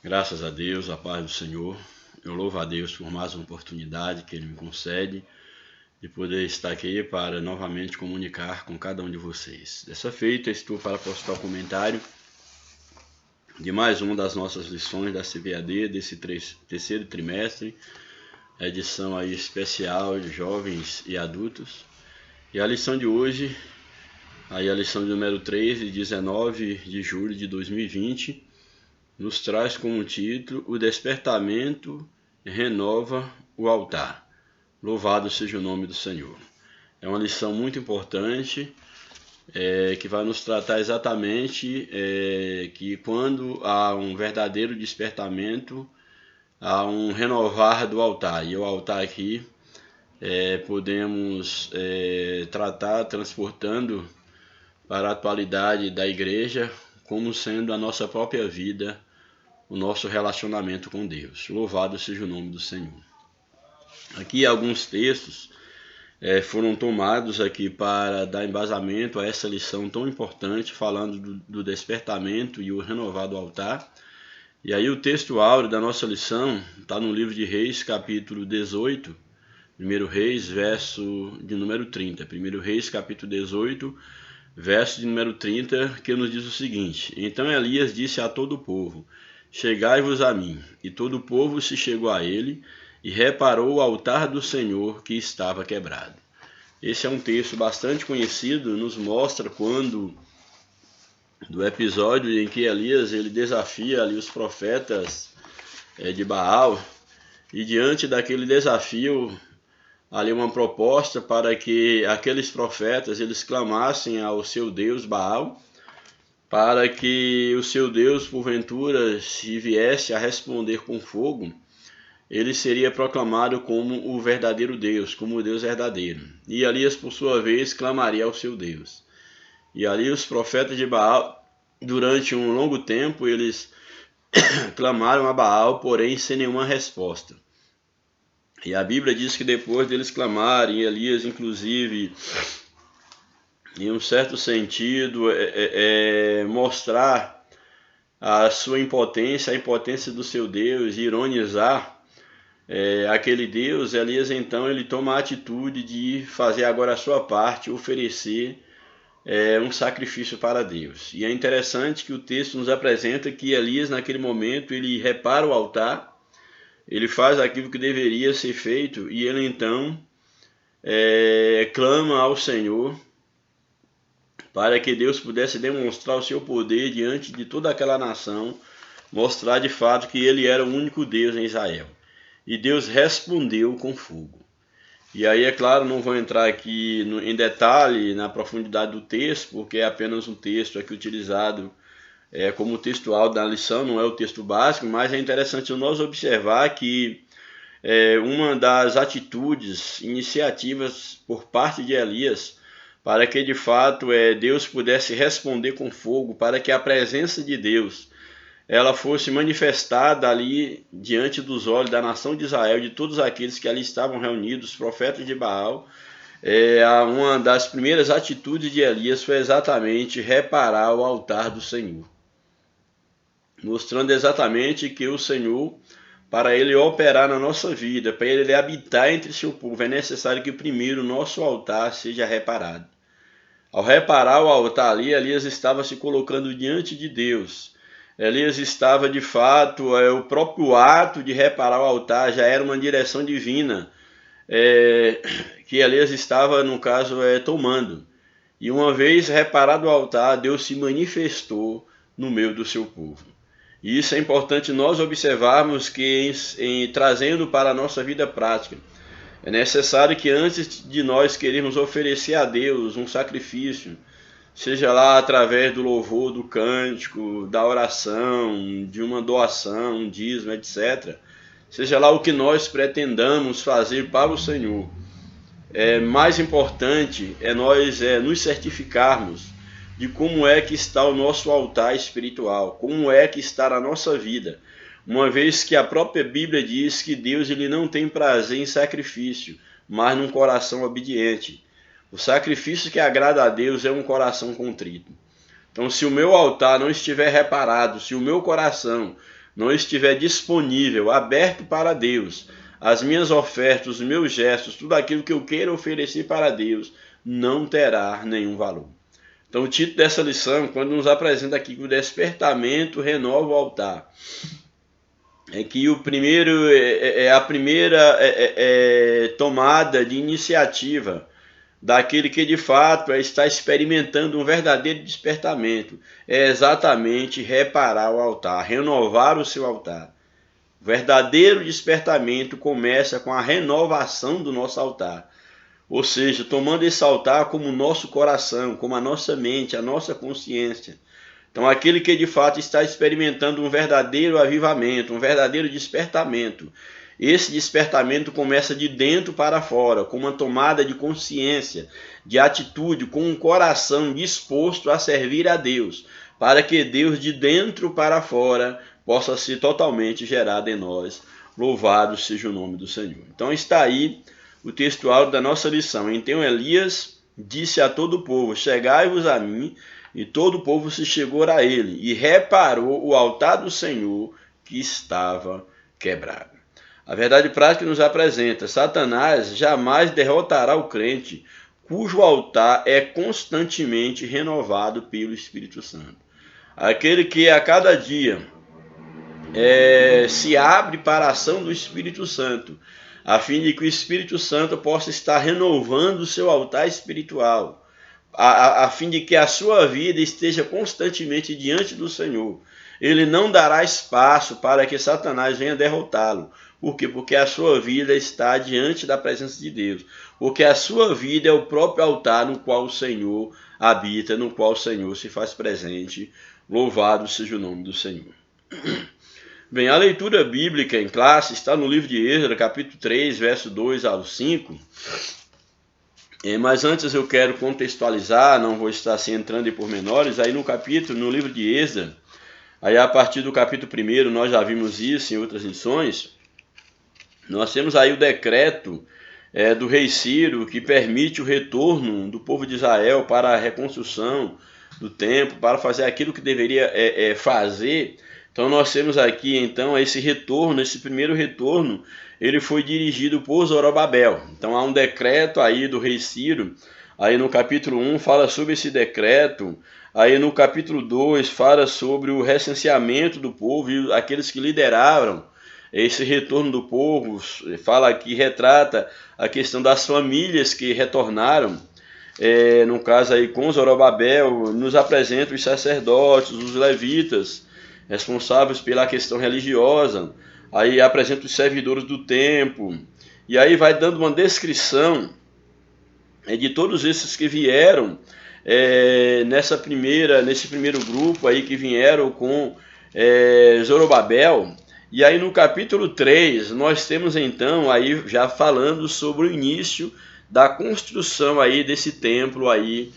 Graças a Deus, a paz do Senhor. Eu louvo a Deus por mais uma oportunidade que Ele me concede de poder estar aqui para novamente comunicar com cada um de vocês. Dessa feita, estou para postar o comentário de mais uma das nossas lições da CVAD desse terceiro trimestre, a edição aí especial de jovens e adultos. E a lição de hoje, aí a lição de número 3, de 19 de julho de 2020, nos traz como título: o despertamento renova o altar. Louvado seja o nome do Senhor. É uma lição muito importante, que vai nos tratar exatamente que quando há um verdadeiro despertamento, há um renovar do altar. E o altar aqui podemos tratar transportando para a atualidade da igreja como sendo a nossa própria vida, o nosso relacionamento com Deus. Louvado seja o nome do Senhor. Aqui alguns textos foram tomados aqui para dar embasamento a essa lição tão importante, falando do despertamento e o renovado altar. E aí o texto áureo da nossa lição está no livro de Reis, capítulo 18, 1 Reis, verso de número 30. 1 Reis, capítulo 18, verso de número 30, que nos diz o seguinte: Então Elias disse a todo o povo: Chegai-vos a mim. E todo o povo se chegou a ele e reparou o altar do Senhor que estava quebrado. Esse é um texto bastante conhecido, nos mostra do episódio em que Elias ele desafia ali os profetas de Baal, e diante daquele desafio ali uma proposta para que aqueles profetas eles clamassem ao seu Deus Baal, para que o seu Deus, porventura, se viesse a responder com fogo, ele seria proclamado como o verdadeiro Deus, como o Deus verdadeiro. E Elias, por sua vez, clamaria ao seu Deus. E ali os profetas de Baal, durante um longo tempo, eles clamaram a Baal, porém sem nenhuma resposta. E a Bíblia diz que depois deles clamarem, Elias, inclusive, em um certo sentido, mostrar a sua impotência, a impotência do seu Deus, ironizar aquele Deus, Elias então ele toma a atitude de fazer agora a sua parte, oferecer um sacrifício para Deus. E é interessante que o texto nos apresenta que Elias naquele momento ele repara o altar, ele faz aquilo que deveria ser feito e ele então clama ao Senhor para que Deus pudesse demonstrar o seu poder diante de toda aquela nação, mostrar de fato que ele era o único Deus em Israel. E Deus respondeu com fogo. E aí, é claro, não vou entrar aqui em detalhe, na profundidade do texto, porque é apenas um texto aqui utilizado como textual da lição, não é o texto básico, mas é interessante nós observar que uma das atitudes, iniciativas por parte de Elias, para que de fato Deus pudesse responder com fogo, para que a presença de Deus ela fosse manifestada ali diante dos olhos da nação de Israel, de todos aqueles que ali estavam reunidos, os profetas de Baal. Uma das primeiras atitudes de Elias foi exatamente reparar o altar do Senhor, mostrando exatamente que o Senhor, para ele operar na nossa vida, para ele habitar entre seu povo, é necessário que primeiro o nosso altar seja reparado. Ao reparar o altar ali, Elias estava se colocando diante de Deus. Elias estava de fato, o próprio ato de reparar o altar já era uma direção divina, que Elias estava, no caso, tomando. E uma vez reparado o altar, Deus se manifestou no meio do seu povo. E isso é importante nós observarmos que, trazendo para a nossa vida prática, é necessário que antes de nós querermos oferecer a Deus um sacrifício, seja lá através do louvor, do cântico, da oração, de uma doação, um dízimo, etc., seja lá o que nós pretendamos fazer para o Senhor, mais importante é nós nos certificarmos de como é que está o nosso altar espiritual, como é que está a nossa vida, uma vez que a própria Bíblia diz que Deus ele não tem prazer em sacrifício, mas num coração obediente. O sacrifício que agrada a Deus é um coração contrito. Então, se o meu altar não estiver reparado, se o meu coração não estiver disponível, aberto para Deus, as minhas ofertas, os meus gestos, tudo aquilo que eu queira oferecer para Deus, não terá nenhum valor. Então o título dessa lição, quando nos apresenta aqui que o despertamento renova o altar, é que o primeiro a primeira tomada de iniciativa daquele que de fato está experimentando um verdadeiro despertamento, é exatamente reparar o altar, renovar o seu altar. O verdadeiro despertamento começa com a renovação do nosso altar, ou seja, tomando esse altar como o nosso coração, como a nossa mente, a nossa consciência. Então, aquele que de fato está experimentando um verdadeiro avivamento, um verdadeiro despertamento, esse despertamento começa de dentro para fora, com uma tomada de consciência, de atitude, com um coração disposto a servir a Deus, para que Deus de dentro para fora possa ser totalmente gerado em nós. Louvado seja o nome do Senhor. Então está aí o textual da nossa lição. Então Elias disse a todo o povo: chegai-vos a mim. E todo o povo se chegou a ele e reparou o altar do Senhor que estava quebrado. A verdade prática nos apresenta: Satanás jamais derrotará o crente cujo altar é constantemente renovado pelo Espírito Santo. Aquele que a cada dia se abre para a ação do Espírito Santo, a fim de que o Espírito Santo possa estar renovando o seu altar espiritual, a fim de que a sua vida esteja constantemente diante do Senhor. Ele não dará espaço para que Satanás venha derrotá-lo. Por quê? Porque a sua vida está diante da presença de Deus. Porque a sua vida é o próprio altar no qual o Senhor habita, no qual o Senhor se faz presente. Louvado seja o nome do Senhor. Bem, a leitura bíblica em classe está no livro de Êxodo, capítulo 3, verso 2 ao 5. Mas antes eu quero contextualizar, não vou estar assim entrando em pormenores, aí no livro de Êxodo, aí a partir do capítulo 1, nós já vimos isso em outras lições, nós temos aí o decreto do rei Ciro, que permite o retorno do povo de Israel para a reconstrução do templo, para fazer aquilo que deveria fazer. Então nós temos aqui então esse retorno, esse primeiro retorno, ele foi dirigido por Zorobabel. Então há um decreto aí do rei Ciro, aí no capítulo 1 fala sobre esse decreto, aí no capítulo 2 fala sobre o recenseamento do povo e aqueles que lideraram esse retorno do povo, fala aqui, retrata a questão das famílias que retornaram, no caso aí com Zorobabel, nos apresenta os sacerdotes, os levitas, responsáveis pela questão religiosa, aí apresenta os servidores do templo, e aí vai dando uma descrição de todos esses que vieram nesse primeiro grupo aí que vieram com Zorobabel. E aí no capítulo 3 nós temos então aí já falando sobre o início da construção aí desse templo aí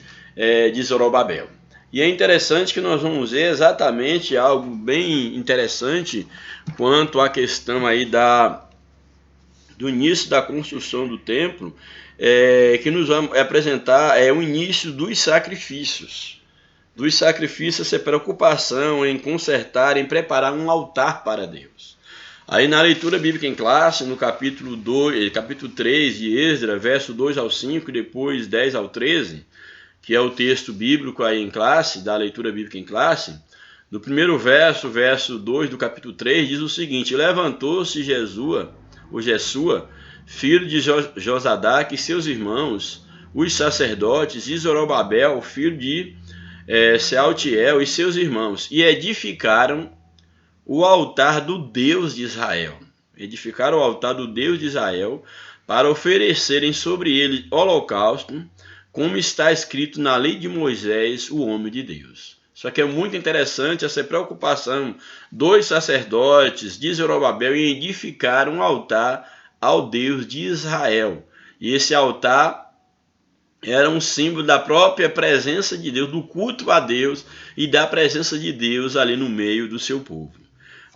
de Zorobabel. E é interessante que nós vamos ver exatamente algo bem interessante quanto à questão aí do início da construção do templo, que nos vai apresentar o início dos sacrifícios. Dos sacrifícios, essa preocupação em consertar, em preparar um altar para Deus. Aí na leitura bíblica em classe, no capítulo 3 de Êxodo, verso 2 ao 5 e depois 10 ao 13, que é o texto bíblico aí em classe, da leitura bíblica em classe, no primeiro verso 2 do capítulo 3, diz o seguinte: levantou-se Jesua, filho de Josadaque, e seus irmãos, os sacerdotes, e Zorobabel, filho de Sealtiel, e seus irmãos, e edificaram o altar do Deus de Israel. Edificaram o altar do Deus de Israel para oferecerem sobre ele holocausto, como está escrito na lei de Moisés, o homem de Deus. Isso aqui é muito interessante, essa preocupação dos sacerdotes de Zorobabel em edificar um altar ao Deus de Israel. E esse altar era um símbolo da própria presença de Deus, do culto a Deus e da presença de Deus ali no meio do seu povo.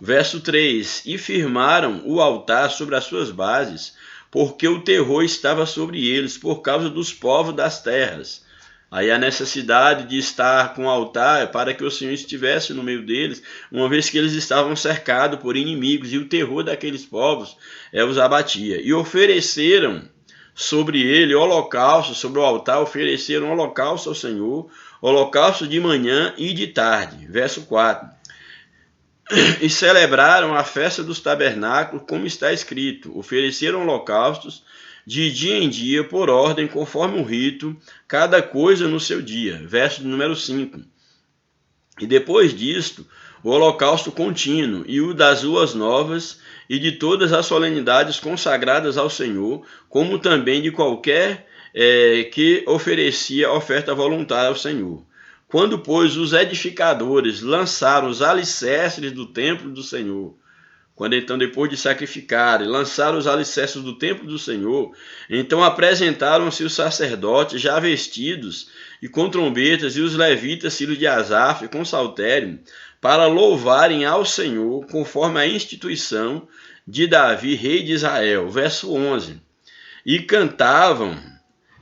Verso 3: e firmaram o altar sobre as suas bases, porque o terror estava sobre eles, por causa dos povos das terras. Aí a necessidade de estar com o altar para que o Senhor estivesse no meio deles, uma vez que eles estavam cercados por inimigos e o terror daqueles povos os abatia. E ofereceram sobre ele holocausto, sobre o altar ofereceram holocausto ao Senhor, holocausto de manhã e de tarde. Verso 4. E celebraram a festa dos tabernáculos, como está escrito, ofereceram holocaustos de dia em dia, por ordem, conforme o rito, cada coisa no seu dia. Verso número 5. E depois disto, o holocausto contínuo e o das luas novas e de todas as solenidades consagradas ao Senhor, como também de qualquer que oferecia oferta voluntária ao Senhor. Quando, pois, os edificadores lançaram os alicerces do templo do Senhor, quando então, depois de sacrificarem, lançaram os alicerces do templo do Senhor, então apresentaram-se os sacerdotes já vestidos e com trombetas, e os levitas, filhos de Asaf, com saltério, para louvarem ao Senhor, conforme a instituição de Davi, rei de Israel. Verso 11. E cantavam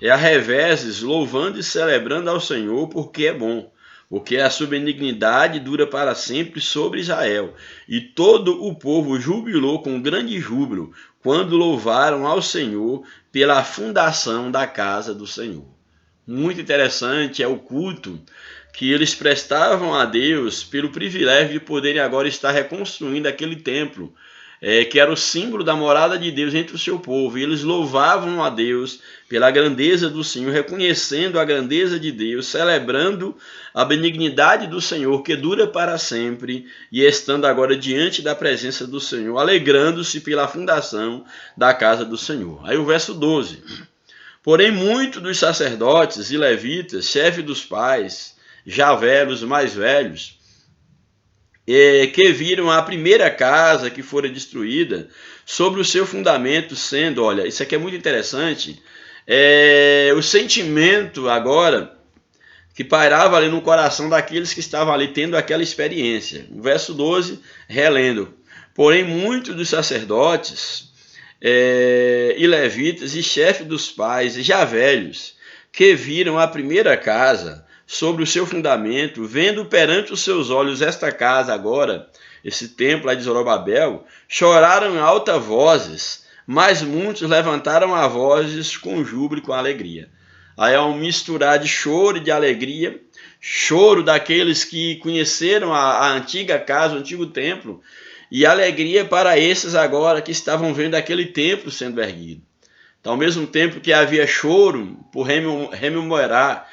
a reveses, louvando e celebrando ao Senhor, porque é bom, porque a sua benignidade dura para sempre sobre Israel. E todo o povo jubilou com grande júbilo, quando louvaram ao Senhor pela fundação da casa do Senhor. Muito interessante é o culto que eles prestavam a Deus pelo privilégio de poderem agora estar reconstruindo aquele templo, que era o símbolo da morada de Deus entre o seu povo. E eles louvavam a Deus pela grandeza do Senhor, reconhecendo a grandeza de Deus, celebrando a benignidade do Senhor, que dura para sempre, e estando agora diante da presença do Senhor, alegrando-se pela fundação da casa do Senhor. Aí o verso 12. Porém, muitos dos sacerdotes e levitas, chefe dos pais, já velhos, mais velhos, que viram a primeira casa que fora destruída sobre o seu fundamento sendo, olha, isso aqui é muito interessante, o sentimento agora que pairava ali no coração daqueles que estavam ali tendo aquela experiência. O verso 12, relendo. Porém, muitos dos sacerdotes e levitas e chefes dos pais, já velhos, que viram a primeira casa sobre o seu fundamento, vendo perante os seus olhos esta casa agora, esse templo lá de Zorobabel, choraram em alta vozes, mas muitos levantaram a vozes com júbilo e com alegria. Aí é um misturar de choro e de alegria, choro daqueles que conheceram a antiga casa, o antigo templo, e alegria para esses agora que estavam vendo aquele templo sendo erguido. Então, ao mesmo tempo que havia choro por rememorar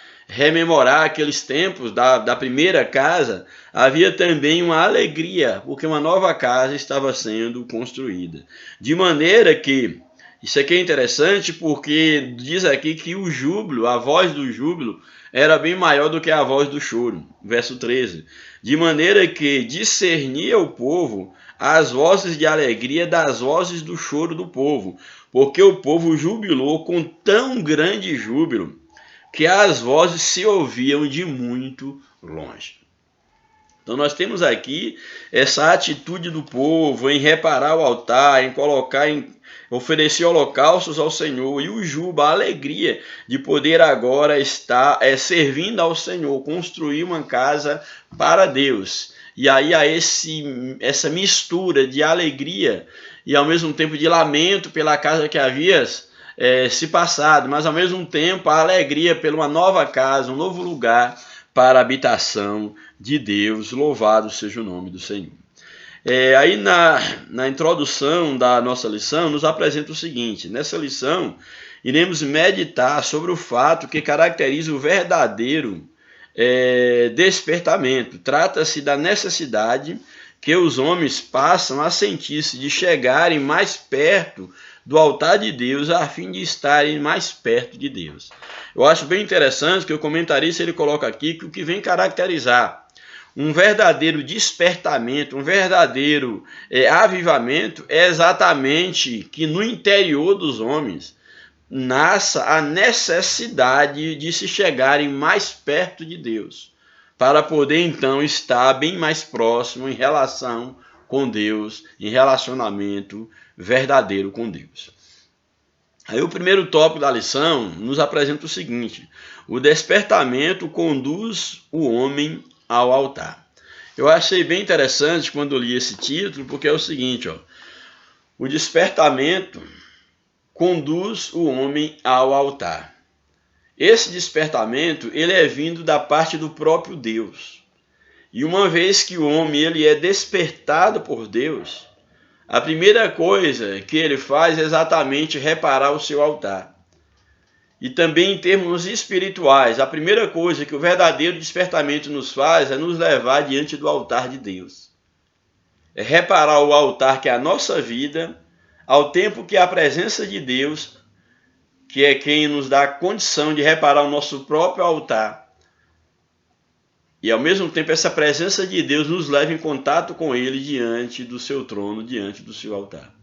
aqueles tempos da primeira casa, havia também uma alegria, porque uma nova casa estava sendo construída. De maneira que, isso aqui é interessante porque diz aqui que o júbilo, a voz do júbilo, era bem maior do que a voz do choro. Verso 13. De maneira que discernia o povo as vozes de alegria das vozes do choro do povo, porque o povo jubilou com tão grande júbilo que as vozes se ouviam de muito longe. Então nós temos aqui essa atitude do povo em reparar o altar, em oferecer holocaustos ao Senhor, e o júbilo, a alegria de poder agora estar servindo ao Senhor, construir uma casa para Deus. E aí há essa mistura de alegria e ao mesmo tempo de lamento pela casa que havia se passado, mas ao mesmo tempo a alegria pela uma nova casa, um novo lugar para a habitação de Deus. Louvado seja o nome do Senhor. Aí na introdução da nossa lição nos apresenta o seguinte: nessa lição iremos meditar sobre o fato que caracteriza o verdadeiro despertamento. Trata-se da necessidade que os homens passam a sentir-se de chegarem mais perto do altar de Deus, a fim de estarem mais perto de Deus. Eu acho bem interessante que o comentarista ele coloca aqui que o que vem caracterizar um verdadeiro despertamento, um verdadeiro avivamento, é exatamente que no interior dos homens nasça a necessidade de se chegarem mais perto de Deus, para poder então estar bem mais próximo em relação com Deus, em relacionamento verdadeiro com Deus. Aí o primeiro tópico da lição nos apresenta o seguinte: o despertamento conduz o homem ao altar. Eu achei bem interessante quando eu li esse título, porque é o seguinte, ó, o despertamento conduz o homem ao altar. Esse despertamento, ele é vindo da parte do próprio Deus. E uma vez que o homem ele é despertado por Deus, a primeira coisa que ele faz é exatamente reparar o seu altar. E também em termos espirituais, a primeira coisa que o verdadeiro despertamento nos faz é nos levar diante do altar de Deus. É reparar o altar que é a nossa vida, ao tempo que a presença de Deus, que é quem nos dá a condição de reparar o nosso próprio altar. E ao mesmo tempo essa presença de Deus nos leva em contato com Ele diante do seu trono, diante do seu altar.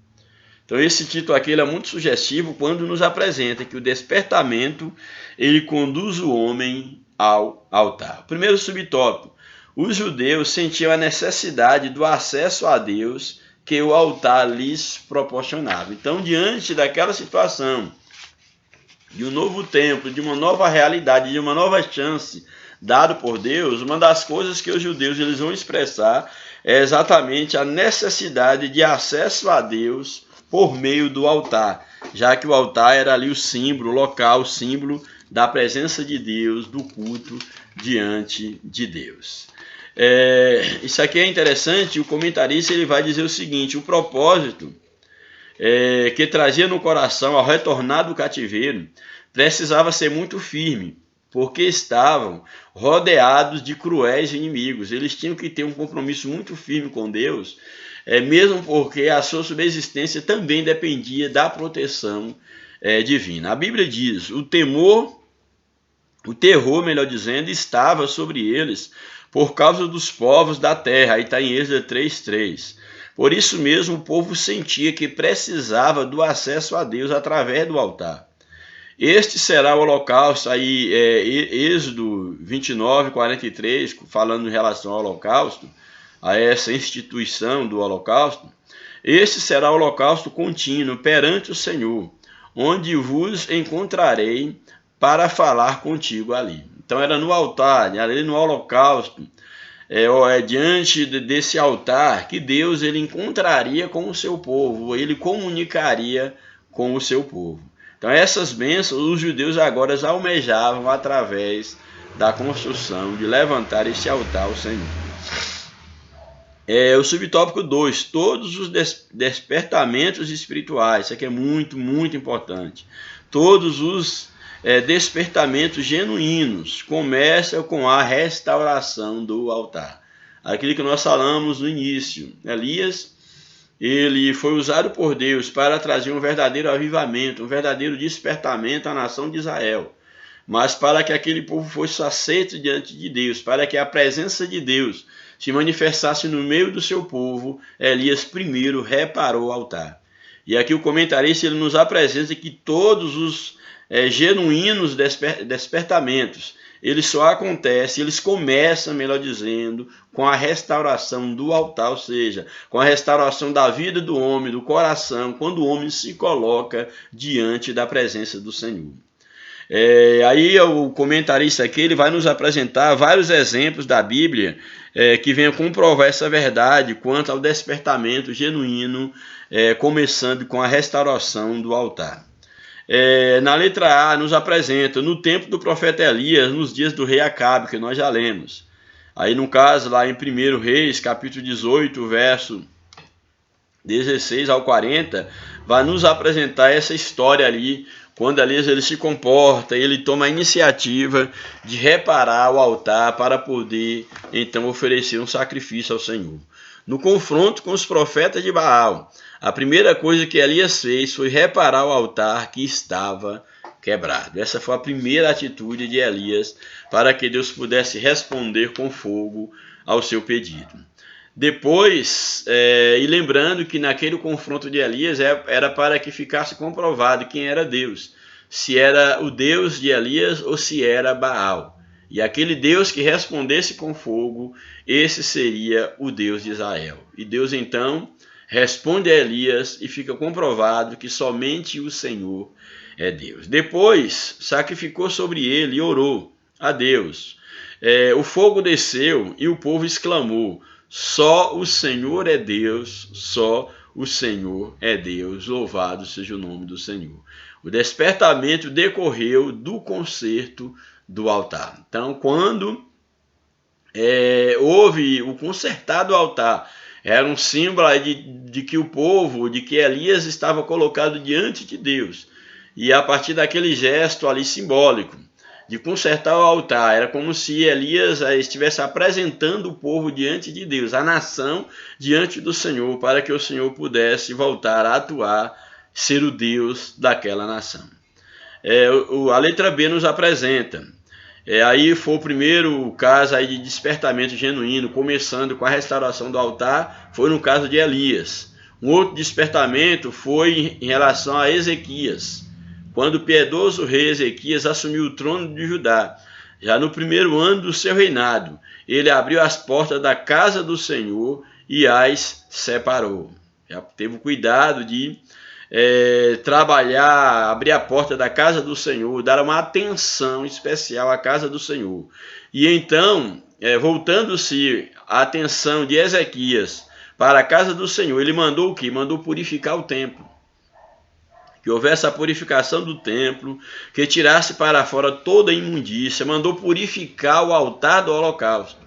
Então esse título aqui ele é muito sugestivo quando nos apresenta que o despertamento ele conduz o homem ao altar. Primeiro subtópico: os judeus sentiam a necessidade do acesso a Deus que o altar lhes proporcionava. Então, diante daquela situação de um novo templo, de uma nova realidade, de uma nova chance dado por Deus, uma das coisas que os judeus eles vão expressar é exatamente a necessidade de acesso a Deus por meio do altar, já que o altar era ali o símbolo, o local, o símbolo da presença de Deus, do culto diante de Deus. Isso aqui é interessante, o comentarista ele vai dizer o seguinte: o propósito que trazia no coração ao retornar do cativeiro precisava ser muito firme, porque estavam rodeados de cruéis inimigos. Eles tinham que ter um compromisso muito firme com Deus, mesmo porque a sua subsistência também dependia da proteção divina. A Bíblia diz: o terror, melhor dizendo, estava sobre eles por causa dos povos da terra. Aí está em Êxodo 3:3. Por isso mesmo o povo sentia que precisava do acesso a Deus através do altar. Este será o holocausto, aí Êxodo 29:43, falando em relação ao holocausto, a essa instituição do holocausto. Este será o holocausto contínuo perante o Senhor, onde vos encontrarei para falar contigo ali. Então era no altar, ali no holocausto, diante desse altar que Deus ele encontraria com o seu povo, ele comunicaria com o seu povo. Então essas bênçãos os judeus agora almejavam através da construção de levantar esse altar ao Senhor. O subtópico 2, todos os despertamentos espirituais. Isso aqui é muito, muito importante. Todos os despertamentos genuínos começam com a restauração do altar. Aquilo que nós falamos no início. Elias, ele foi usado por Deus para trazer um verdadeiro avivamento, um verdadeiro despertamento à nação de Israel. Mas para que aquele povo fosse aceito diante de Deus, para que a presença de Deus se manifestasse no meio do seu povo, Elias primeiro reparou o altar. E aqui o comentarista ele nos apresenta que todos os genuínos despertamentos, eles só acontecem, eles começam, melhor dizendo, com a restauração do altar, ou seja, com a restauração da vida do homem, do coração, quando o homem se coloca diante da presença do Senhor. Aí o comentarista aqui ele vai nos apresentar vários exemplos da Bíblia que venham comprovar essa verdade quanto ao despertamento genuíno, começando com a restauração do altar. Na letra A nos apresenta no tempo do profeta Elias, nos dias do rei Acabe, que nós já lemos. Aí no caso lá em 1 Reis, capítulo 18, verso 16 ao 40, vai nos apresentar essa história ali, quando Elias ele se comporta, ele toma a iniciativa de reparar o altar para poder então oferecer um sacrifício ao Senhor. No confronto com os profetas de Baal, a primeira coisa que Elias fez foi reparar o altar que estava quebrado. Essa foi a primeira atitude de Elias para que Deus pudesse responder com fogo ao seu pedido. Depois, e lembrando que naquele confronto de Elias era para que ficasse comprovado quem era Deus, se era o Deus de Elias ou se era Baal. E aquele Deus que respondesse com fogo, esse seria o Deus de Israel. E Deus então responde a Elias e fica comprovado que somente o Senhor é Deus. Depois sacrificou sobre ele e orou a Deus. O fogo desceu e o povo exclamou: só o Senhor é Deus, só o Senhor é Deus, louvado seja o nome do Senhor. O despertamento decorreu do concerto do altar. Então, quando houve o consertado altar, era um símbolo de que o povo, de que Elias estava colocado diante de Deus. E a partir daquele gesto ali simbólico, de consertar o altar, era como se Elias estivesse apresentando o povo diante de Deus, a nação diante do Senhor, para que o Senhor pudesse voltar a atuar, ser o Deus daquela nação. A letra B nos apresenta. Aí foi o primeiro caso aí de despertamento genuíno, começando com a restauração do altar, foi no caso de Elias. Um outro despertamento foi em relação a Ezequias, quando o piedoso rei Ezequias assumiu o trono de Judá. Já no primeiro ano do seu reinado, ele abriu as portas da casa do Senhor e as separou. Já teve cuidado de trabalhar, abrir a porta da casa do Senhor, dar uma atenção especial à casa do Senhor. E então, voltando-se a atenção de Ezequias para a casa do Senhor, ele mandou o quê? Mandou purificar o templo. Que houvesse a purificação do templo, que tirasse para fora toda a imundícia, mandou purificar o altar do holocausto.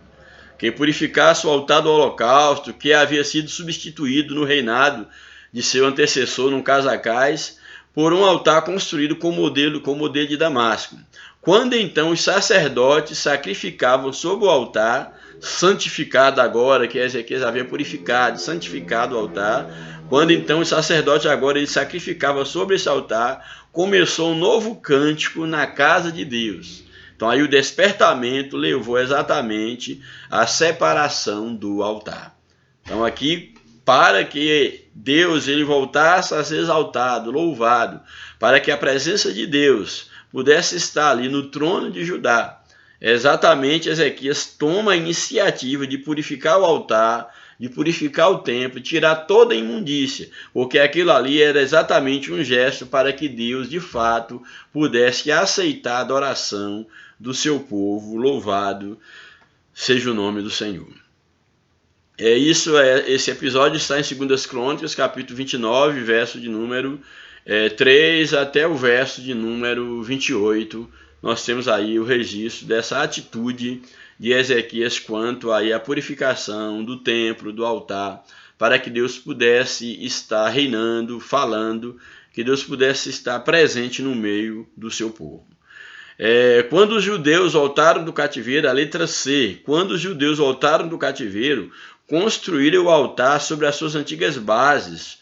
Que purificasse o altar do holocausto, que havia sido substituído no reinado de seu antecessor, no caso Acais, por um altar construído com modelo de Damasco. Quando então os sacerdotes sacrificavam sobre o altar, santificado agora, que Ezequias havia purificado, santificado o altar, quando então os sacerdotes agora eles sacrificavam sobre esse altar, começou um novo cântico na casa de Deus. Então aí o despertamento levou exatamente à separação do altar. Então aqui, para que Deus ele voltasse a ser exaltado, louvado, para que a presença de Deus pudesse estar ali no trono de Judá, exatamente Ezequias toma a iniciativa de purificar o altar, de purificar o templo, tirar toda a imundícia, porque aquilo ali era exatamente um gesto para que Deus, de fato, pudesse aceitar a adoração do seu povo. Louvado seja o nome do Senhor. Esse episódio está em 2 Crônicas, capítulo 29, verso de número 3 até o verso de número 28. Nós temos aí o registro dessa atitude de Ezequias quanto aí à purificação do templo, do altar, para que Deus pudesse estar reinando, falando, que Deus pudesse estar presente no meio do seu povo. Quando os judeus voltaram do cativeiro, a letra C, quando os judeus voltaram do cativeiro, construíram o altar sobre as suas antigas bases,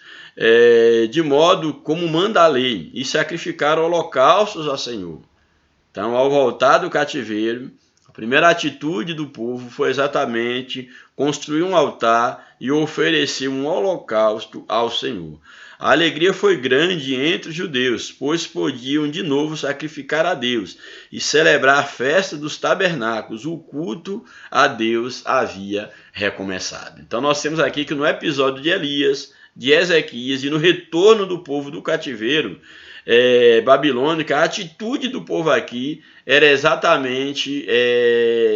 de modo como manda a lei, e sacrificaram holocaustos ao Senhor. Então, ao voltar do cativeiro, a primeira atitude do povo foi exatamente construir um altar e oferecer um holocausto ao Senhor. A alegria foi grande entre os judeus, pois podiam de novo sacrificar a Deus e celebrar a festa dos tabernáculos. O culto a Deus havia recomeçado. Então nós temos aqui que no episódio de Elias, de Ezequias e no retorno do povo do cativeiro babilônico, a atitude do povo aqui era exatamente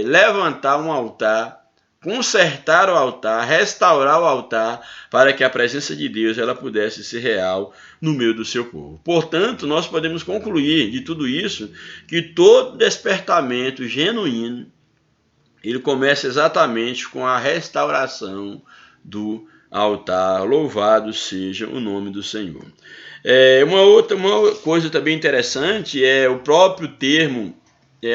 levantar um altar, consertar o altar, restaurar o altar, para que a presença de Deus ela pudesse ser real no meio do seu povo. Portanto, nós podemos concluir de tudo isso que todo despertamento genuíno ele começa exatamente com a restauração do altar. Louvado seja o nome do Senhor. Uma coisa também interessante é o próprio termo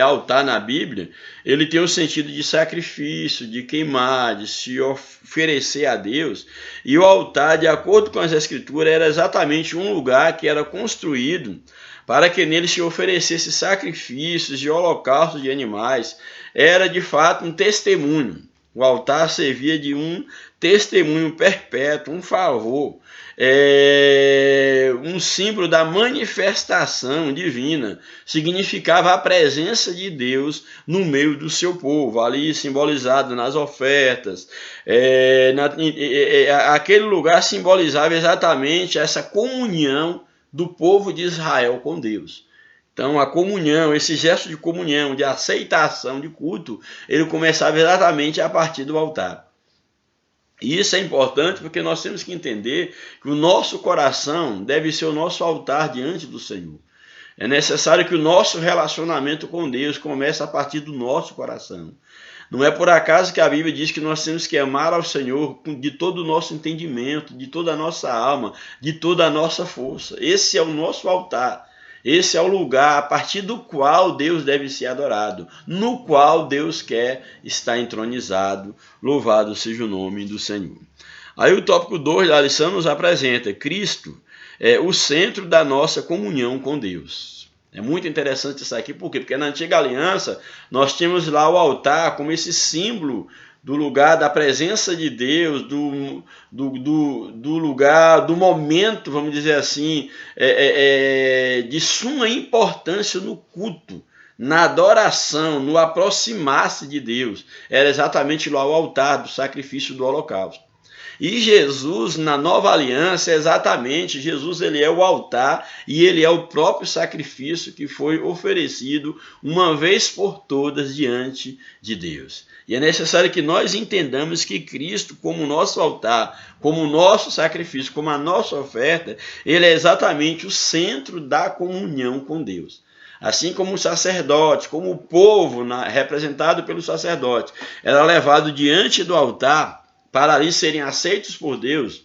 altar na Bíblia, ele tem o sentido de sacrifício, de queimar, de se oferecer a Deus. E o altar, de acordo com as Escrituras, era exatamente um lugar que era construído para que nele se oferecesse sacrifícios de holocaustos de animais. Era de fato um testemunho O altar servia de um testemunho perpétuo, um favor, um símbolo da manifestação divina. Significava a presença de Deus no meio do seu povo, ali simbolizado nas ofertas. Aquele lugar simbolizava exatamente essa comunhão do povo de Israel com Deus. Então, a comunhão, esse gesto de comunhão, de aceitação, de culto, ele começava exatamente a partir do altar. E isso é importante porque nós temos que entender que o nosso coração deve ser o nosso altar diante do Senhor. É necessário que o nosso relacionamento com Deus comece a partir do nosso coração. Não é por acaso que a Bíblia diz que nós temos que amar ao Senhor de todo o nosso entendimento, de toda a nossa alma, de toda a nossa força. Esse é o nosso altar. Esse é o lugar a partir do qual Deus deve ser adorado, no qual Deus quer estar entronizado. Louvado seja o nome do Senhor. Aí o tópico 2 da lição nos apresenta Cristo é o centro da nossa comunhão com Deus. É muito interessante isso aqui, por quê? Porque na antiga aliança nós tínhamos lá o altar como esse símbolo do lugar da presença de Deus, do lugar, do momento, vamos dizer assim, de suma importância no culto, na adoração, no aproximar-se de Deus. Era exatamente lá o altar do sacrifício do holocausto. E Jesus, na nova aliança, exatamente, Jesus ele é o altar e ele é o próprio sacrifício que foi oferecido uma vez por todas diante de Deus. E é necessário que nós entendamos que Cristo, como nosso altar, como o nosso sacrifício, como a nossa oferta, ele é exatamente o centro da comunhão com Deus. Assim como o sacerdote, como o povo representado pelo sacerdote, era levado diante do altar para ali serem aceitos por Deus,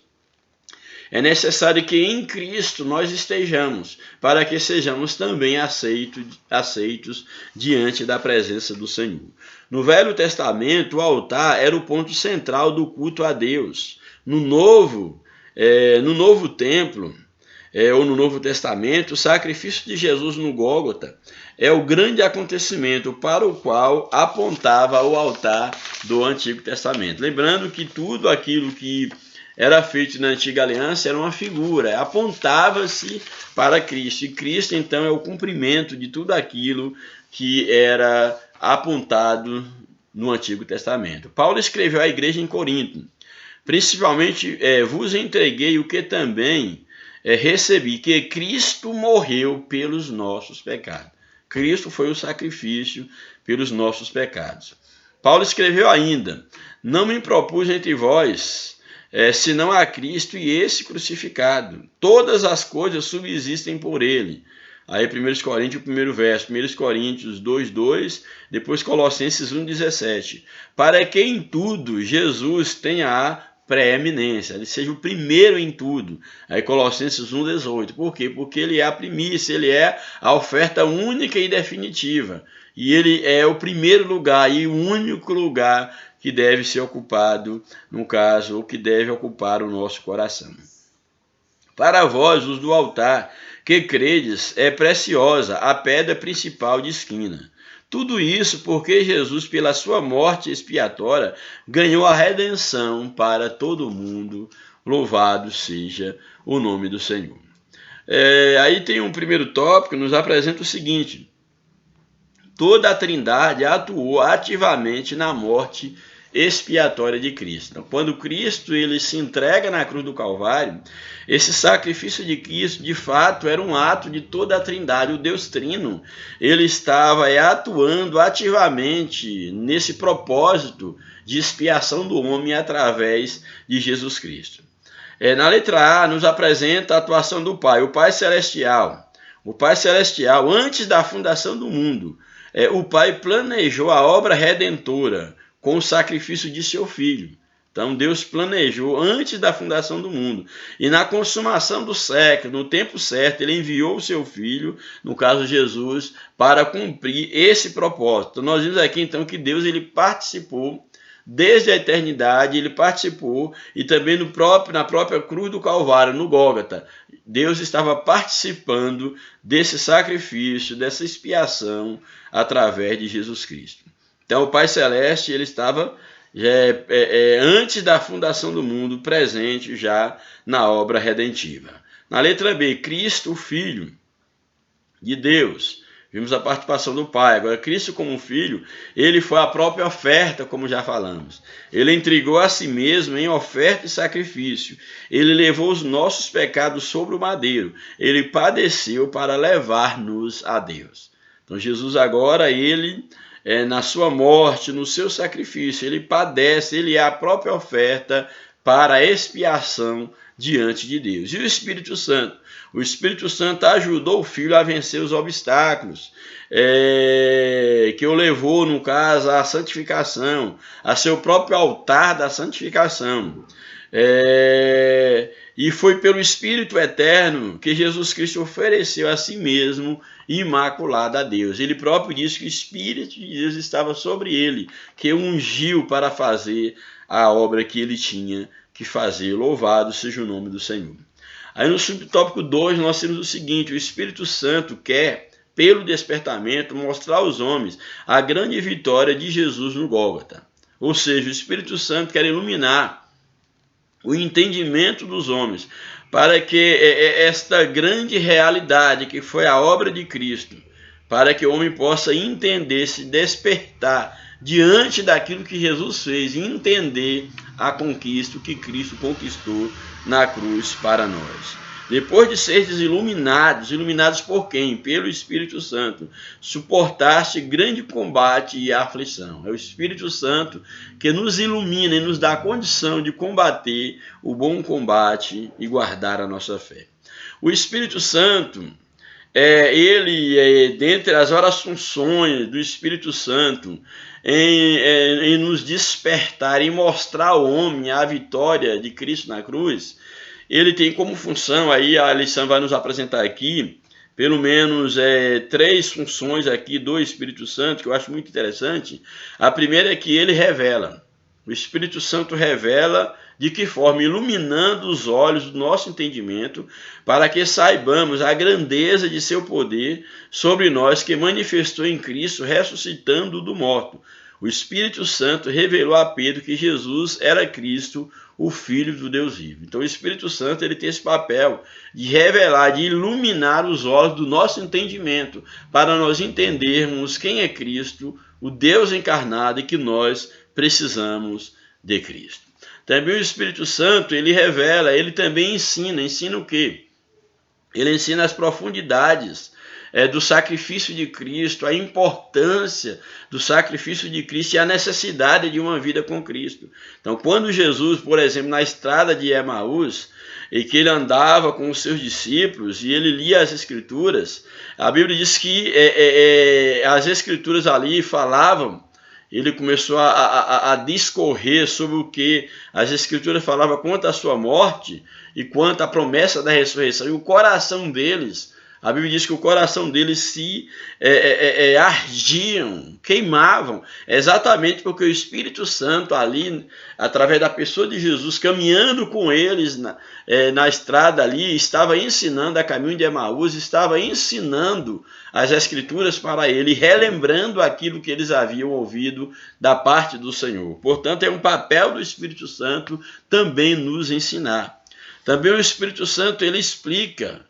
é necessário que em Cristo nós estejamos, para que sejamos também aceitos diante da presença do Senhor. No Velho Testamento, o altar era o ponto central do culto a Deus. No Novo Templo, ou no Novo Testamento, o sacrifício de Jesus no Gólgota é o grande acontecimento para o qual apontava o altar do Antigo Testamento. Lembrando que tudo aquilo que era feito na Antiga Aliança era uma figura, apontava-se para Cristo. E Cristo, então, é o cumprimento de tudo aquilo que era apontado no Antigo Testamento. Paulo escreveu à igreja em Corinto, principalmente, vos entreguei o que também recebi, que Cristo morreu pelos nossos pecados. Cristo foi o sacrifício pelos nossos pecados. Paulo escreveu ainda, não me propus entre vós, senão a Cristo e esse crucificado. Todas as coisas subsistem por ele. Aí 1 Coríntios, o primeiro verso, 1 Coríntios 2:2, depois Colossenses 1:17. Para que em tudo Jesus tenha a preeminência, ele seja o primeiro em tudo. Aí Colossenses 1:18. Por quê? Porque ele é a primícia, ele é a oferta única e definitiva. E ele é o primeiro lugar e o único lugar que deve ser ocupado, no caso, ou que deve ocupar o nosso coração. Para vós, os do altar, que credes, é preciosa a pedra principal de esquina. Tudo isso porque Jesus, pela sua morte expiatória, ganhou a redenção para todo mundo. Louvado seja o nome do Senhor. Aí tem um primeiro tópico, nos apresenta o seguinte: toda a Trindade atuou ativamente na morte expiatória de Cristo. Então, quando Cristo ele se entrega na cruz do Calvário, esse sacrifício de Cristo, de fato, era um ato de toda a Trindade. O Deus Trino, ele estava atuando ativamente nesse propósito de expiação do homem através de Jesus Cristo. Na letra A, nos apresenta a atuação do Pai, o Pai Celestial. O Pai Celestial, antes da fundação do mundo, o Pai planejou a obra redentora com o sacrifício de seu Filho. Então Deus planejou antes da fundação do mundo. E na consumação do século, no tempo certo, ele enviou o seu Filho, no caso Jesus, para cumprir esse propósito. Então, nós vimos aqui então que Deus ele participou desde a eternidade, ele participou, e também na própria cruz do Calvário, no Gólgota, Deus estava participando desse sacrifício, dessa expiação, através de Jesus Cristo. Então o Pai Celeste ele estava antes da fundação do mundo, presente já na obra redentiva. Na letra B, Cristo, o Filho de Deus. Vimos a participação do Pai. Agora, Cristo como Filho, ele foi a própria oferta, como já falamos. Ele entregou a si mesmo em oferta e sacrifício. Ele levou os nossos pecados sobre o madeiro. Ele padeceu para levar-nos a Deus. Então, Jesus agora, ele, na sua morte, no seu sacrifício, ele padece, ele é a própria oferta para a expiação diante de Deus. E o Espírito Santo? O Espírito Santo ajudou o Filho a vencer os obstáculos, que o levou, no caso, à santificação, a seu próprio altar da santificação. E foi pelo Espírito Eterno que Jesus Cristo ofereceu a si mesmo imaculado a Deus. Ele próprio disse que o Espírito de Deus estava sobre ele, que o ungiu para fazer a obra que ele tinha que fazer. Louvado seja o nome do Senhor. Aí no subtópico 2 nós temos o seguinte: o Espírito Santo quer, pelo despertamento, mostrar aos homens a grande vitória de Jesus no Gólgota. Ou seja, o Espírito Santo quer iluminar o entendimento dos homens, para que esta grande realidade que foi a obra de Cristo, para que o homem possa entender, se despertar diante daquilo que Jesus fez e entender a conquista que Cristo conquistou na cruz para nós. Depois de seres iluminados por quem? Pelo Espírito Santo, suportaste grande combate e aflição. É o Espírito Santo que nos ilumina e nos dá a condição de combater o bom combate e guardar a nossa fé. O Espírito Santo, dentre as várias funções do Espírito Santo, em nos despertar e mostrar ao homem a vitória de Cristo na cruz, ele tem como função, aí a lição vai nos apresentar aqui, pelo menos 3 funções aqui do Espírito Santo, que eu acho muito interessante. A primeira é que ele revela. O Espírito Santo revela de que forma? Iluminando os olhos do nosso entendimento, para que saibamos a grandeza de seu poder sobre nós, que manifestou em Cristo, ressuscitando do morto. O Espírito Santo revelou a Pedro que Jesus era Cristo, o Filho do Deus vivo. Então o Espírito Santo, ele tem esse papel de revelar, de iluminar os olhos do nosso entendimento, para nós entendermos quem é Cristo, o Deus encarnado, e que nós precisamos de Cristo. Também o Espírito Santo, ele revela, ele também ensina. Ensina o quê? Ele ensina as profundidades do sacrifício de Cristo, a importância do sacrifício de Cristo e a necessidade de uma vida com Cristo. Então, quando Jesus, por exemplo, na estrada de Emaús, e que ele andava com os seus discípulos e ele lia as Escrituras, a Bíblia diz que as Escrituras ali falavam. Ele começou a discorrer sobre o que as Escrituras falavam quanto à sua morte e quanto à promessa da ressurreição. E o coração deles, a Bíblia diz que o coração deles se ardiam, queimavam, exatamente porque o Espírito Santo ali, através da pessoa de Jesus, caminhando com eles na estrada ali, estava ensinando a caminho de Emaús, estava ensinando as Escrituras para ele, relembrando aquilo que eles haviam ouvido da parte do Senhor. Portanto, é um papel do Espírito Santo também nos ensinar. Também o Espírito Santo, ele explica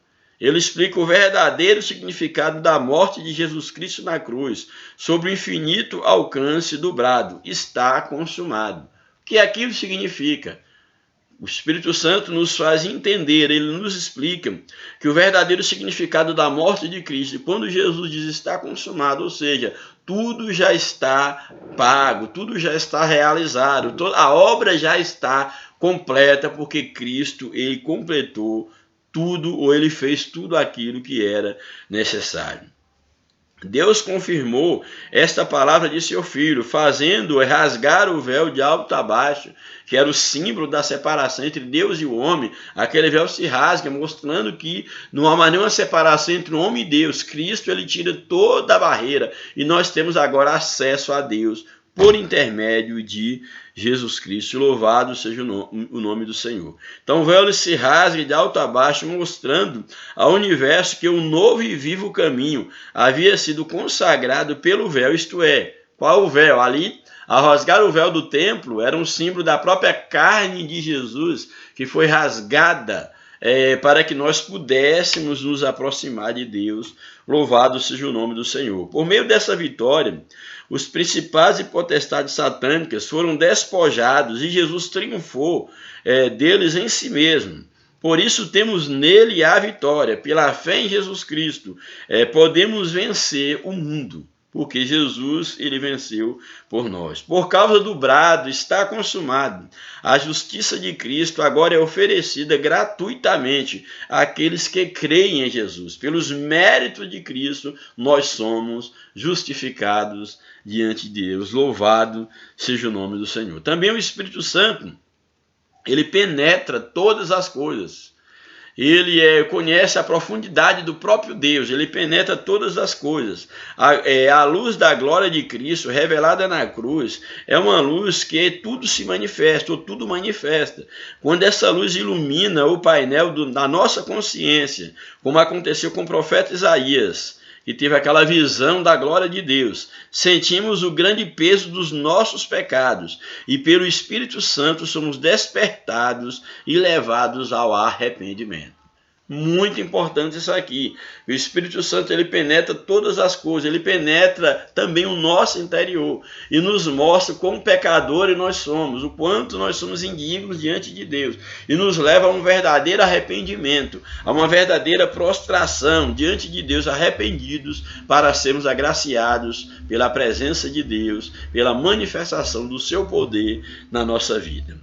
o verdadeiro significado da morte de Jesus Cristo na cruz, sobre o infinito alcance do brado: está consumado. O que aquilo significa? O Espírito Santo nos faz entender, ele nos explica que o verdadeiro significado da morte de Cristo, quando Jesus diz está consumado, ou seja, tudo já está pago, tudo já está realizado, a obra já está completa, porque Cristo, ele completou tudo, ou ele fez tudo aquilo que era necessário. Deus confirmou esta palavra de seu Filho, fazendo rasgar o véu de alto a baixo, que era o símbolo da separação entre Deus e o homem. Aquele véu se rasga, mostrando que não há mais nenhuma separação entre o homem e Deus. Cristo, ele tira toda a barreira e nós temos agora acesso a Deus por intermédio de Jesus Cristo. Louvado seja o nome do Senhor. Então o véu se rasga de alto a baixo, mostrando ao universo que um novo e vivo caminho havia sido consagrado pelo véu, isto é, qual o véu? Ali Ao rasgar o véu do templo, era um símbolo da própria carne de Jesus, que foi rasgada para que nós pudéssemos nos aproximar de Deus. Louvado seja o nome do Senhor. Por meio dessa vitória, os principados e potestades satânicas foram despojados e Jesus triunfou deles em si mesmo. Por isso temos nele a vitória. Pela fé em Jesus Cristo, podemos vencer o mundo, porque Jesus, ele venceu por nós. Por causa do brado, está consumado. A justiça de Cristo agora é oferecida gratuitamente àqueles que creem em Jesus. Pelos méritos de Cristo, nós somos justificados diante de Deus. Louvado seja o nome do Senhor. Também o Espírito Santo, ele penetra todas as coisas. Ele conhece a profundidade do próprio Deus, ele penetra todas as coisas. A luz da glória de Cristo, revelada na cruz, é uma luz que tudo se manifesta, ou tudo manifesta. Quando essa luz ilumina o painel da nossa consciência, como aconteceu com o profeta Isaías, que teve aquela visão da glória de Deus, sentimos o grande peso dos nossos pecados e pelo Espírito Santo somos despertados e levados ao arrependimento. Muito importante isso aqui. O Espírito Santo, ele penetra todas as coisas, ele penetra também o nosso interior e nos mostra quão pecadores nós somos, o quanto nós somos indignos diante de Deus, e nos leva a um verdadeiro arrependimento, a uma verdadeira prostração diante de Deus, arrependidos para sermos agraciados pela presença de Deus, pela manifestação do seu poder na nossa vida.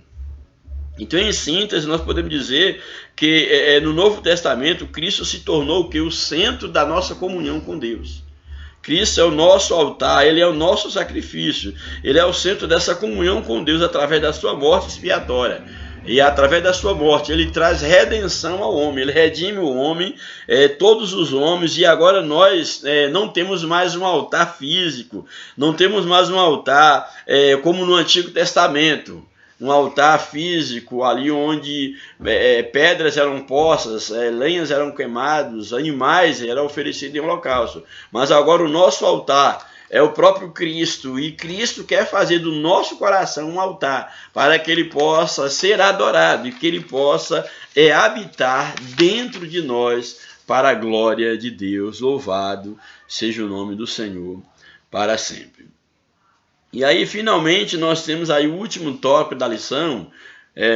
Então, em síntese, nós podemos dizer que no Novo Testamento, Cristo se tornou o centro da nossa comunhão com Deus. Cristo é o nosso altar, ele é o nosso sacrifício, ele é o centro dessa comunhão com Deus através da sua morte expiatória. E através da sua morte, ele traz redenção ao homem, ele redime o homem, todos os homens, e agora nós não temos mais um altar físico, não temos mais um altar como no Antigo Testamento. Um altar físico, ali onde pedras eram postas, lenhas eram queimados, animais eram oferecidos em holocausto. Mas agora o nosso altar é o próprio Cristo, e Cristo quer fazer do nosso coração um altar, para que ele possa ser adorado, e que ele possa habitar dentro de nós, para a glória de Deus. Louvado seja o nome do Senhor para sempre. E aí, finalmente, nós temos aí o último tópico da lição,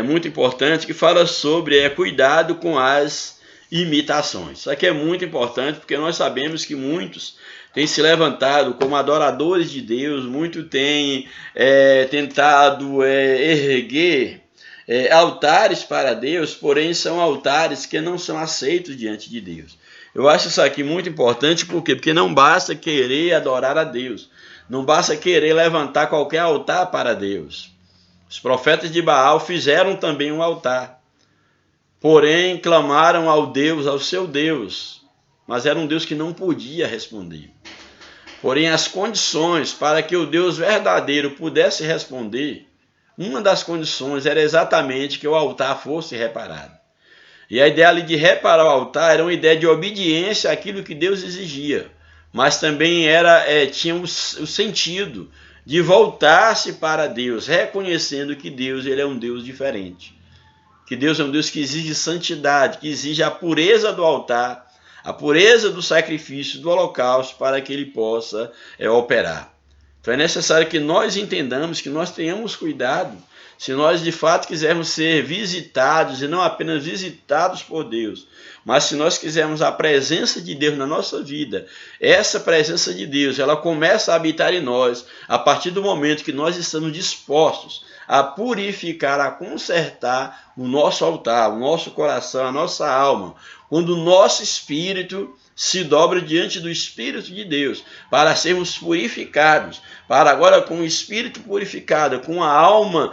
muito importante, que fala sobre cuidado com as imitações. Isso aqui é muito importante, porque nós sabemos que muitos têm se levantado como adoradores de Deus, muitos têm tentado erguer altares para Deus, porém são altares que não são aceitos diante de Deus. Eu acho isso aqui muito importante, por quê? Porque não basta querer adorar a Deus, não basta querer levantar qualquer altar para Deus. Os profetas de Baal fizeram também um altar, porém clamaram ao Deus, ao seu Deus, mas era um Deus que não podia responder. Porém, as condições para que o Deus verdadeiro pudesse responder, uma das condições era exatamente que o altar fosse reparado. E a ideia ali de reparar o altar era uma ideia de obediência àquilo que Deus exigia, mas também tinha o sentido de voltar-se para Deus, reconhecendo que Deus ele é um Deus diferente, que Deus é um Deus que exige santidade, que exige a pureza do altar, a pureza do sacrifício, do holocausto, para que ele possa operar. Então é necessário que nós entendamos, que nós tenhamos cuidado, se nós de fato quisermos ser visitados, e não apenas visitados por Deus, mas se nós quisermos a presença de Deus na nossa vida, essa presença de Deus, ela começa a habitar em nós a partir do momento que nós estamos dispostos a purificar, a consertar o nosso altar, o nosso coração, a nossa alma, quando o nosso espírito se dobra diante do Espírito de Deus, para sermos purificados, para agora com o Espírito purificado, com a alma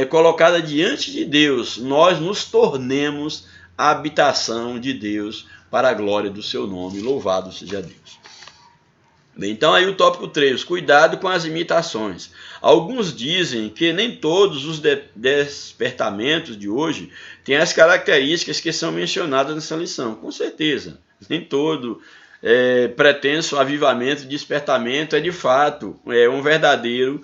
colocada diante de Deus, nós nos tornemos a habitação de Deus para a glória do seu nome. Louvado seja Deus. Bem, então aí o tópico 3, cuidado com as imitações. Alguns dizem que nem todos os despertamentos de hoje têm as características que são mencionadas nessa lição. Com certeza, nem todo pretenso avivamento, despertamento, é de fato um verdadeiro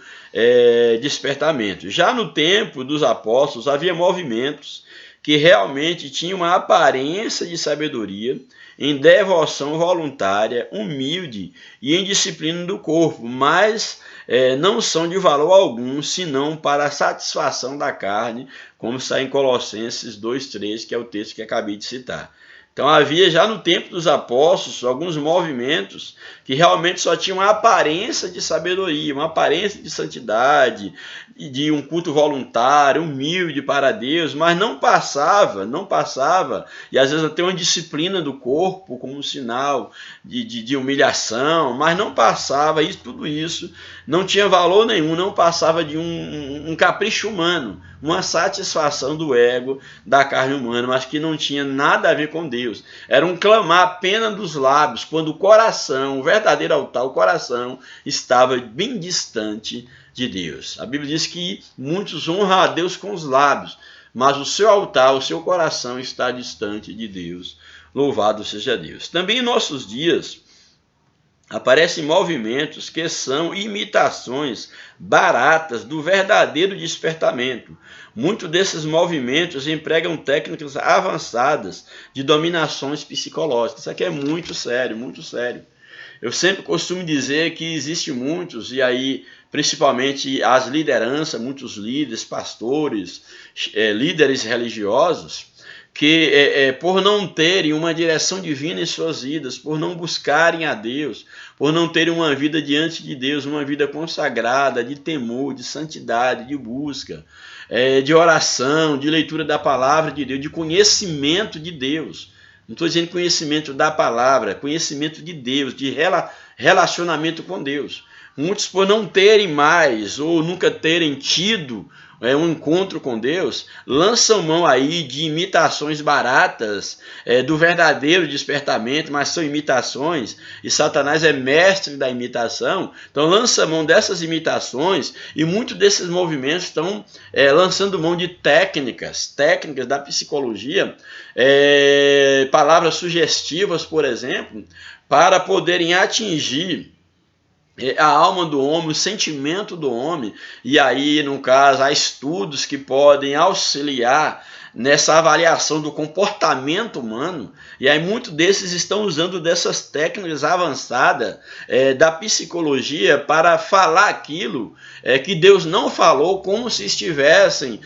despertamento. Já no tempo dos apóstolos havia movimentos que realmente tinham uma aparência de sabedoria, em devoção voluntária, humilde e em disciplina do corpo, mas não são de valor algum, senão para a satisfação da carne, como está em Colossenses 2,3, que é o texto que acabei de citar. Então havia já no tempo dos apóstolos alguns movimentos que realmente só tinham uma aparência de sabedoria, uma aparência de santidade, de um culto voluntário, humilde para Deus, mas não passava, e às vezes até uma disciplina do corpo como um sinal de humilhação, mas não passava, tudo isso não tinha valor nenhum, não passava de um capricho humano, uma satisfação do ego, da carne humana, mas que não tinha nada a ver com Deus. Era um clamar apenas dos lábios, quando o coração, o verdadeiro altar, o coração, estava bem distante de Deus. A Bíblia diz que muitos honram a Deus com os lábios, mas o seu altar, o seu coração está distante de Deus. Louvado seja Deus. Também em nossos dias, aparecem movimentos que são imitações baratas do verdadeiro despertamento. Muitos desses movimentos empregam técnicas avançadas de dominações psicológicas. Isso aqui é muito sério, muito sério. Eu sempre costumo dizer que existem muitos, e aí principalmente as lideranças, muitos líderes, pastores, líderes religiosos, que por não terem uma direção divina em suas vidas, por não buscarem a Deus, por não terem uma vida diante de Deus, uma vida consagrada, de temor, de santidade, de busca, de oração, de leitura da palavra de Deus, de conhecimento de Deus. Não estou dizendo conhecimento da palavra, conhecimento de Deus, de relacionamento com Deus. Muitos, por não terem mais ou nunca terem tido um encontro com Deus, lançam mão aí de imitações baratas do verdadeiro despertamento, mas são imitações, e Satanás é mestre da imitação. Então lança mão dessas imitações, e muitos desses movimentos estão lançando mão de técnicas da psicologia, palavras sugestivas, por exemplo, para poderem atingir a alma do homem, o sentimento do homem. E aí, no caso, há estudos que podem auxiliar nessa avaliação do comportamento humano, e aí muitos desses estão usando dessas técnicas avançadas da psicologia para falar aquilo que Deus não falou, como se estivessem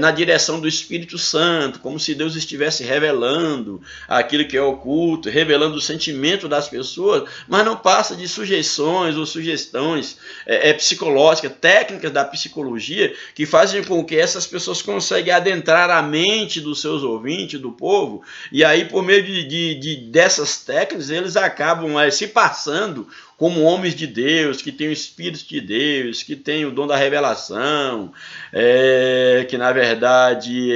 na direção do Espírito Santo, como se Deus estivesse revelando aquilo que é oculto, revelando o sentimento das pessoas, mas não passa de sujeições ou sugestões psicológicas, técnicas da psicologia, que fazem com que essas pessoas consigam adentrar a mente dos seus ouvintes, do povo, e aí por meio dessas técnicas eles acabam se passando como homens de Deus, que têm o Espírito de Deus, que têm o dom da revelação, que na verdade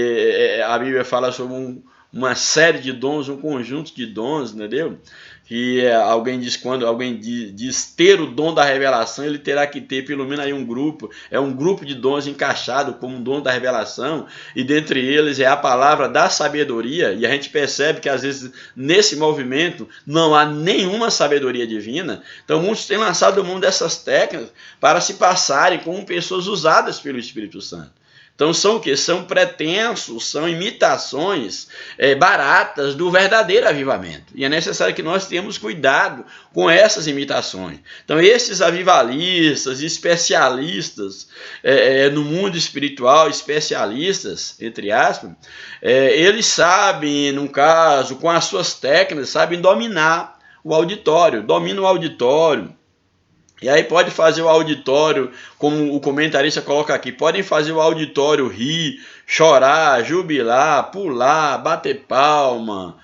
a Bíblia fala sobre uma série de dons, um conjunto de dons, entendeu? Que alguém diz, quando alguém diz ter o dom da revelação, ele terá que ter pelo menos aí um grupo de dons encaixado como um dom da revelação, e dentre eles é a palavra da sabedoria, e a gente percebe que às vezes nesse movimento não há nenhuma sabedoria divina. Então muitos têm lançado mão dessas técnicas para se passarem como pessoas usadas pelo Espírito Santo. Então são o quê? São pretensos, são imitações baratas do verdadeiro avivamento. E é necessário que nós tenhamos cuidado com essas imitações. Então esses avivalistas, especialistas no mundo espiritual, especialistas, entre aspas, eles sabem, no caso, com as suas técnicas, sabem dominar o auditório, dominam o auditório. E aí pode fazer o auditório, como o comentarista coloca aqui, podem fazer o auditório rir, chorar, jubilar, pular, bater palma,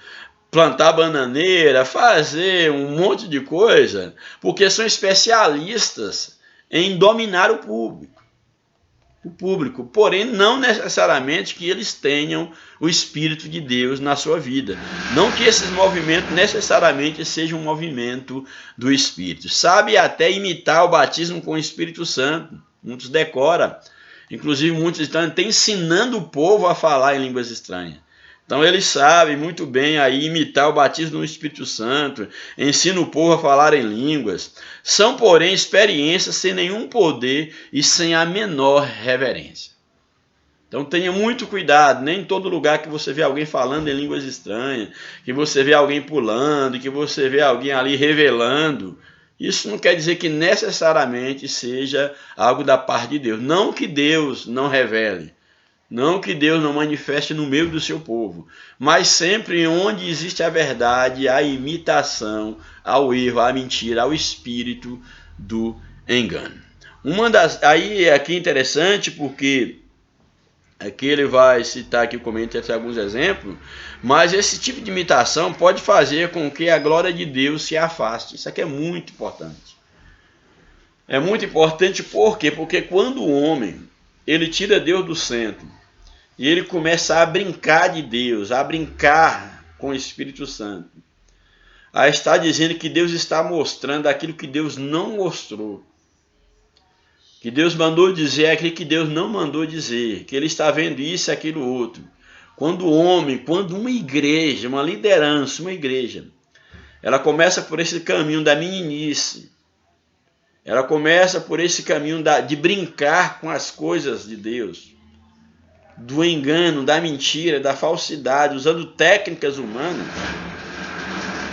plantar bananeira, fazer um monte de coisa, porque são especialistas em dominar o público, porém não necessariamente que eles tenham o Espírito de Deus na sua vida. Não que esses movimentos necessariamente sejam um movimento do Espírito. Sabe até imitar o batismo com o Espírito Santo. Muitos decoram. Inclusive muitos estão ensinando o povo a falar em línguas estranhas. Então ele sabe muito bem aí imitar o batismo no Espírito Santo, ensina o povo a falar em línguas. São, porém, experiências sem nenhum poder e sem a menor reverência. Então tenha muito cuidado, nem em todo lugar que você vê alguém falando em línguas estranhas, que você vê alguém pulando, que você vê alguém ali revelando, isso não quer dizer que necessariamente seja algo da parte de Deus. Não que Deus não revele, não que Deus não manifeste no meio do seu povo, mas sempre onde existe a verdade, a imitação, ao erro, à mentira, ao espírito do engano. Aí aqui é interessante porque aqui ele vai citar aqui, comenta alguns exemplos, mas esse tipo de imitação pode fazer com que a glória de Deus se afaste. Isso aqui é muito importante. É muito importante por quê? Porque quando o homem ele tira Deus do centro e ele começa a brincar de Deus, a brincar com o Espírito Santo, aí está dizendo que Deus está mostrando aquilo que Deus não mostrou. Que Deus mandou dizer aquilo que Deus não mandou dizer, que ele está vendo isso e aquilo outro. Quando uma igreja, uma liderança, uma igreja, ela começa por esse caminho da meninice, ela começa por esse caminho de brincar com as coisas de Deus, do engano, da mentira, da falsidade, usando técnicas humanas,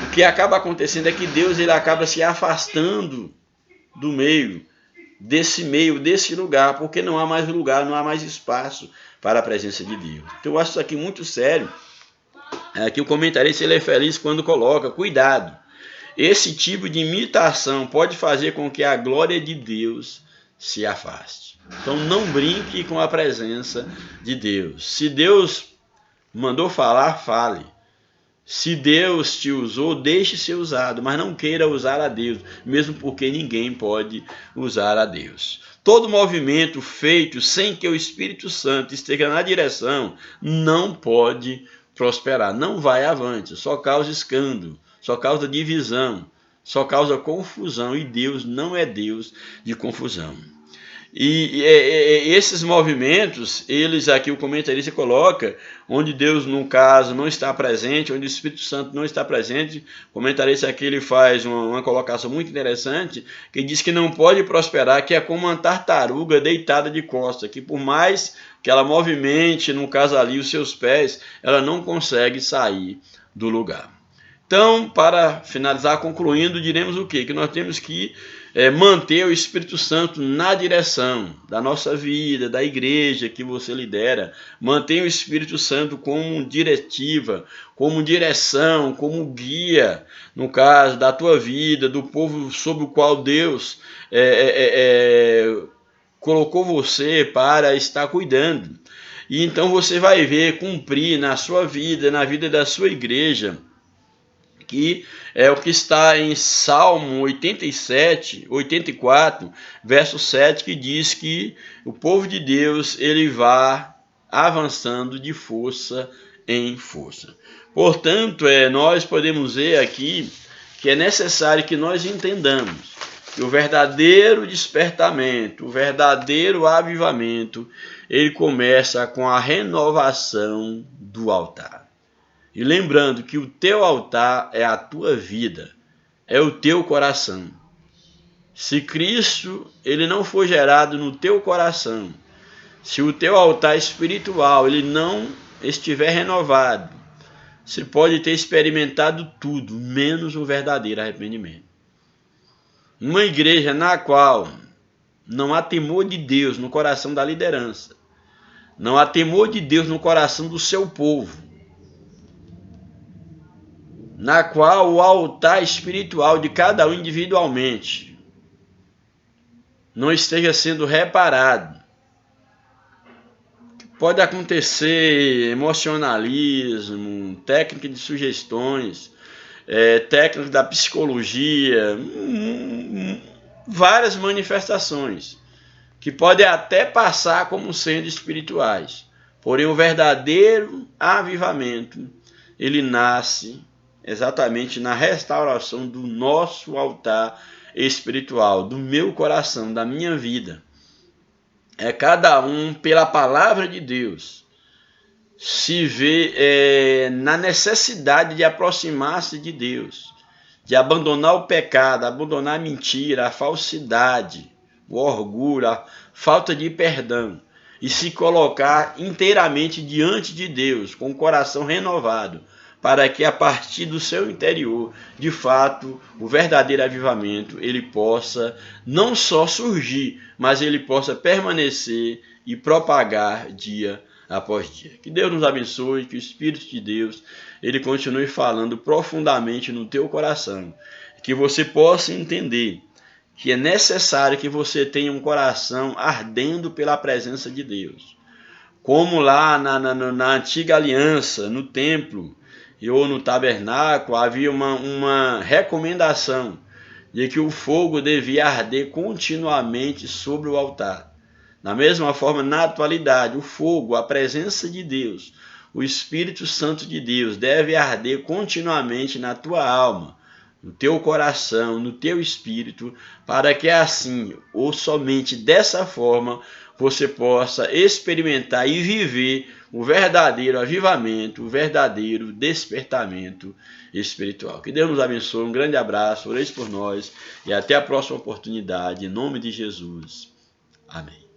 o que acaba acontecendo é que Deus ele acaba se afastando do meio, desse lugar, porque não há mais lugar, não há mais espaço para a presença de Deus. Então eu acho isso aqui muito sério. Aqui o comentarista ele é feliz quando coloca, cuidado, esse tipo de imitação pode fazer com que a glória de Deus se afaste. Então não brinque com a presença de Deus. Se Deus mandou falar, fale. Se Deus te usou, deixe ser usado, mas não queira usar a Deus, mesmo porque ninguém pode usar a Deus. Todo movimento feito sem que o Espírito Santo esteja na direção não pode prosperar, não vai avante, só causa escândalo, só causa divisão, só causa confusão, e Deus não é Deus de confusão. E esses movimentos, eles aqui o comentarista coloca, onde Deus, no caso, não está presente, onde o Espírito Santo não está presente, o comentarista aqui ele faz uma colocação muito interessante, que diz que não pode prosperar, que é como uma tartaruga deitada de costas, que por mais que ela movimente, no caso ali, os seus pés, ela não consegue sair do lugar. Então, para finalizar, concluindo, diremos o quê? Que nós temos que manter o Espírito Santo na direção da nossa vida, da igreja que você lidera. Mantenha o Espírito Santo como diretiva, como direção, como guia, no caso da tua vida, do povo sobre o qual Deus colocou você para estar cuidando. E então você vai ver cumprir na sua vida, na vida da sua igreja, que é o que está em Salmo 84, verso 7, que diz que o povo de Deus ele vai avançando de força em força. Portanto, nós podemos ver aqui que é necessário que nós entendamos que o verdadeiro despertamento, o verdadeiro avivamento, ele começa com a renovação do altar. E lembrando que o teu altar é a tua vida, é o teu coração. Se Cristo ele não for gerado no teu coração, se o teu altar espiritual ele não estiver renovado, você pode ter experimentado tudo, menos o verdadeiro arrependimento. Uma igreja na qual não há temor de Deus no coração da liderança, não há temor de Deus no coração do seu povo, na qual o altar espiritual de cada um individualmente não esteja sendo reparado. Pode acontecer emocionalismo, técnica de sugestões, técnica da psicologia, várias manifestações que podem até passar como sendo espirituais. Porém, o verdadeiro avivamento, ele nasce exatamente na restauração do nosso altar espiritual, do meu coração, da minha vida. É cada um pela palavra de Deus se vê na necessidade de aproximar-se de Deus, de abandonar o pecado, abandonar a mentira, a falsidade, o orgulho, a falta de perdão, e se colocar inteiramente diante de Deus, com o coração renovado, para que a partir do seu interior, de fato, o verdadeiro avivamento, ele possa não só surgir, mas ele possa permanecer e propagar dia após dia. Que Deus nos abençoe, que o Espírito de Deus ele continue falando profundamente no teu coração, que você possa entender que é necessário que você tenha um coração ardendo pela presença de Deus. Como lá na antiga aliança, no templo ou no tabernáculo, havia uma recomendação de que o fogo devia arder continuamente sobre o altar. Da mesma forma, na atualidade, o fogo, a presença de Deus, o Espírito Santo de Deus deve arder continuamente na tua alma, no teu coração, no teu espírito, para que assim, ou somente dessa forma, você possa experimentar e viver o verdadeiro avivamento, o verdadeiro despertamento espiritual. Que Deus nos abençoe, um grande abraço, oreis por nós e até a próxima oportunidade, em nome de Jesus. Amém.